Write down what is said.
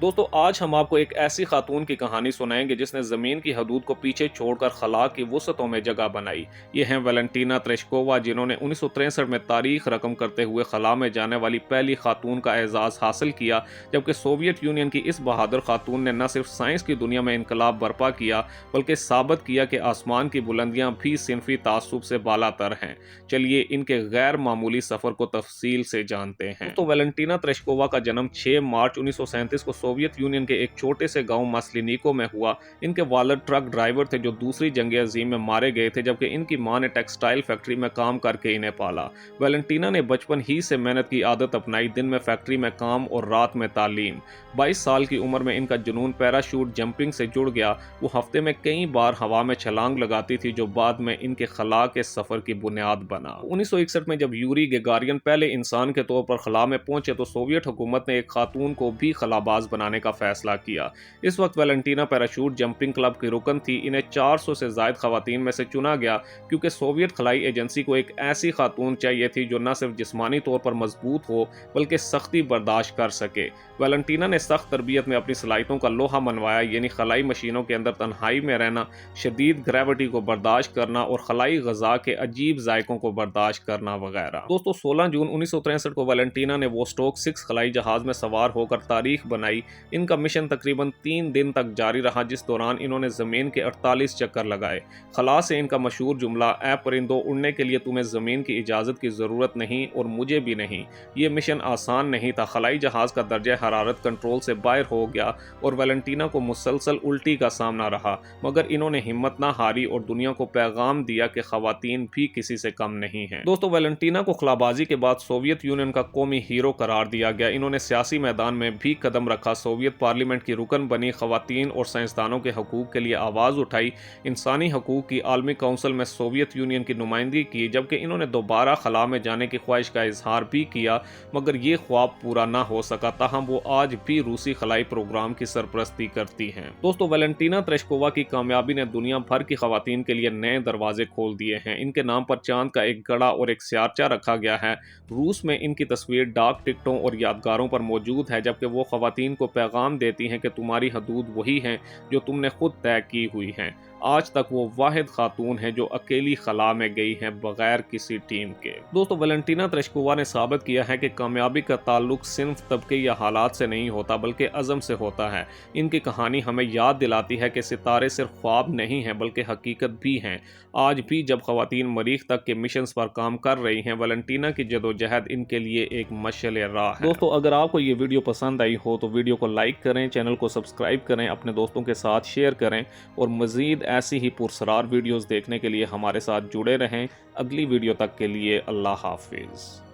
दोस्तों आज हम आपको एक ऐसी खातून की कहानी सुनाएंगे जिसने ज़मीन की हदूद को पीछे छोड़कर खला की वसतों में जगह बनाई। ये हैं वैलेंटीना तेरेश्कोवा, जिन्होंने 1963 में तारीख रकम करते हुए खला में जाने वाली पहली खातून का एजाज़ हासिल किया। जबकि सोवियत यूनियन की इस बहादुर खातून ने न सिर्फ साइंस की दुनिया में इनकलाब बर्पा किया बल्कि साबित किया कि आसमान की बुलंदियां भी सिनफी तासुब से बालातर हैं। चलिए इनके गैर मामूली सफ़र को तफसील से जानते हैं। तो वैलेंटीना तेरेश्कोवा का जन्म 6 मार्च 1937 को सोवियत यूनियन के एक छोटे से गांव मास्लिनिको में हुआ। इनके वालिद ट्रक ड्राइवर थे जो दूसरी जंग अजीम में मारे गए थे, जबकि इनकी मां ने टेक्सटाइल फैक्ट्री में काम करके इन्हें पाला। वैलेंटीना ने बचपन ही से मेहनत की आदत अपनाई, दिन में फैक्ट्री में काम और रात में तालीम। 22 साल की उम्र में इनका जुनून पैराशूट जंपिंग से जुड़ गया। वो हफ्ते में कई बार हवा में छलांग लगाती थी, जो बाद में इनके खला के सफर की बुनियाद बना। 1961 में जब यूरी गेगारियन पहले इंसान के तौर पर खला में पहुंचे तो सोवियत हुकूमत ने एक खातून को भी खलाबाज बनाने का फैसला किया। इस वक्त वैलेंटीना पैराशूट जंपिंग क्लब की रुकन थी। इन्हें 400 से ज्यादा खवातीन में से चुना गया क्योंकि सोवियत खलाई एजेंसी को एक ऐसी खातून चाहिए थी जो न सिर्फ जिस्मानी तौर पर मजबूत हो बल्कि सख्ती बर्दाश्त कर सके। वैलेंटीना ने सख्त तरबियत में अपनी सलाहियतों का लोहा मनवाया, यानी खलाई मशीनों के अंदर तन्हाई में रहना, शदीद ग्रेविटी को बर्दाश्त करना और खलाई गजा के अजीब जायकों को बर्दाश्त करना वगैरह। दोस्तों 16 जून 1963 को वैलेंटीना ने वोस्टोक 6 खलाई जहाज में सवार होकर तारीख बनाई। इनका मिशन तकरीबन 3 दिन तक जारी रहा, जिस दौरान इन्होंने ज़मीन के 48 चक्कर लगाए। खला से इनका मशहूर जुमला, ए परिंदो उड़ने के लिए तुम्हें ज़मीन की इजाज़त की ज़रूरत नहीं और मुझे भी नहीं। ये मिशन आसान नहीं था। खलाई जहाज़ का दर्जा हरारत कंट्रोल से बाहर हो गया और वैलेंटीना को मुसलसल उल्टी का सामना रहा, मगर इन्होंने हिम्मत ना हारी और दुनिया को पैगाम दिया कि खवातीन भी किसी से कम नहीं हैं। दोस्तों वैलेंटीना को खलाबाजी के बाद सोवियत यूनियन का कौमी हीरो करार दिया गया। इन्होंने सियासी मैदान में भी कदम रखा, सोवियत पार्लियामेंट की रुकन बनी, खवातीन और साइंसदानों के हकूक के लिए आवाज़ उठाई, इंसानी हकूक की आलमी काउंसिल में सोवियत यूनियन की नुमाइंदगी की। जबकि इन्होंने दोबारा खला में जाने की ख्वाहिश का इजहार भी किया, मगर ये ख्वाब पूरा ना हो सका। ताहम वो आज भी रूसी खलाई प्रोग्राम की सरपरस्ती करती हैं। दोस्तों वैलेंटीना तेरेश्कोवा की कामयाबी ने दुनिया भर की खवातीन के लिए नए दरवाजे खोल दिए हैं। इनके नाम पर चांद का एक गड़ा और एक सियारचा रखा गया है। रूस में इनकी तस्वीर डाक टिकटों और यादगारों पर मौजूद है, जबकि वो खवातीन को पैगाम देती हैं कि तुम्हारी हदूद वही हैं जो तुमने खुद तय की हुई हैं। आज तक वो वाहिद खातून है जो अकेली खला में गई हैं बगैर किसी टीम के। दोस्तों वैलेंटीना तेरेश्कोवा ने साबित किया है कि कामयाबी का ताल्लुक सिर्फ तबके या हालात से नहीं होता बल्कि अज़म से होता है। इनकी कहानी हमें याद दिलाती है कि सितारे सिर्फ ख्वाब नहीं हैं बल्कि हकीकत भी हैं। आज भी जब खवातीन मरीख तक के मिशंस पर काम कर रही हैं, वैलेंटीना की जदोजहद इनके लिए एक मशअल राह है। दोस्तों अगर आपको ये वीडियो पसंद आई हो तो वीडियो को लाइक करें, चैनल को सब्सक्राइब करें, अपने दोस्तों के साथ शेयर करें और मज़ीद ऐसी ही पुरस्कार वीडियोस देखने के लिए हमारे साथ जुड़े रहें। अगली वीडियो तक के लिए अल्लाह हाफिज़।